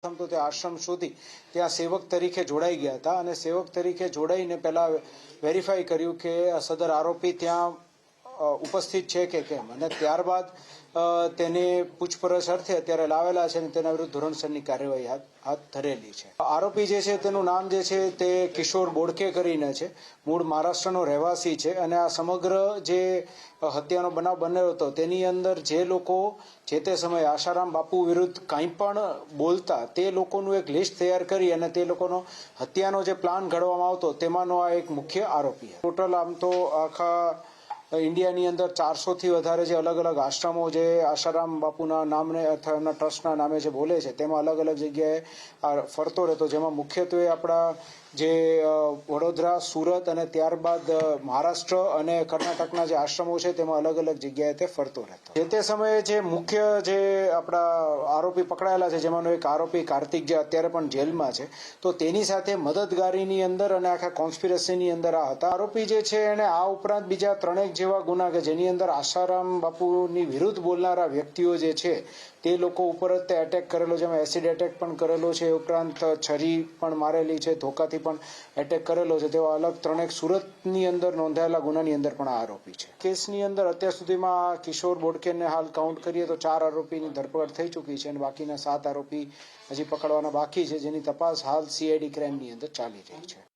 તો તે આશ્રમ શોધી ત્યાં સેવક તરીકે જોડાઈ ગયા હતા અને સેવક તરીકે જોડાઈને પહેલા વેરીફાઈ કર્યું કે સદર આરોપી ત્યાં ઉપસ્થિત છે કે કેમ, અને ત્યારબાદ તેને પૂછપરછ અર્થે અત્યારે લાવેલા છે અને તેના વિરુદ્ધ ધોરણસરની કાર્યવાહી હાથ ધરેલી છે. આરોપી જે છે તેનું નામ જે છે તે કિશોર બોડકે કરીને છે, મૂળ મહારાષ્ટ્રનો રહેવાસી છે અને આ સમગ્ર જે હત્યાનો બનાવ બન્યો હતો તેની અંદર જે લોકો જે તે સમયે આશારામ બાપુ વિરુદ્ધ કંઈ પણ બોલતા તે લોકોનું એક લિસ્ટ તૈયાર કરી અને તે લોકોનો હત્યાનો જે પ્લાન ઘડવામાં આવતો તેમાંનો આ એક મુખ્ય આરોપી. ટોટલ આમ તો આખા ઇન્ડિયાની અંદર 400થી વધારે જે અલગ અલગ આશ્રમો જે આશારામ બાપુના નામને અથવા એમના ટ્રસ્ટના નામે જે બોલે છે તેમાં અલગ અલગ જગ્યાએ ફરતો રહેતો, જેમાં મુખ્યત્વે આપણા જે વડોદરા, સુરત અને ત્યારબાદ મહારાષ્ટ્ર અને કર્ણાટકના જે આશ્રમો છે તેમાં અલગ અલગ જગ્યાએ તે ફરતો રહેતો. જે તે સમયે જે મુખ્ય જે આપણા આરોપી પકડાયેલા છે જેમાંનો એક આરોપી કાર્તિક જે અત્યારે પણ જેલમાં છે, તો તેની સાથે મદદગારીની અંદર અને આખા કોન્સ્પિરસીની અંદર આ હતા. આરોપી જે છે એને આ ઉપરાંત બીજા 3 જેવા ગુના કે જેની અંદર આશારામ બાપુની વિરુદ્ધ બોલનારા વ્યક્તિઓ જે છે તે લોકો ઉપર જ તે એટેક કરેલો, જેમાં એસિડ એટેક પણ કરેલો છે, ઉપરાંત છરી પણ મારેલી છે, ધોકાથી પણ એટેક કરેલો છે. તેવા અલગ 3 સુરતની અંદર નોંધાયેલા ગુનાની અંદર પણ આ આરોપી છે. કેસની અંદર અત્યાર સુધીમાં કિશોર બોડકેને હાલ કાઉન્ટ કરીએ તો 4 આરોપીની ધરપકડ થઈ ચૂકી છે અને બાકીના 7 આરોપી હજી પકડવાના બાકી છે, જેની તપાસ હાલ CID ક્રાઇમની અંદર ચાલી રહી છે.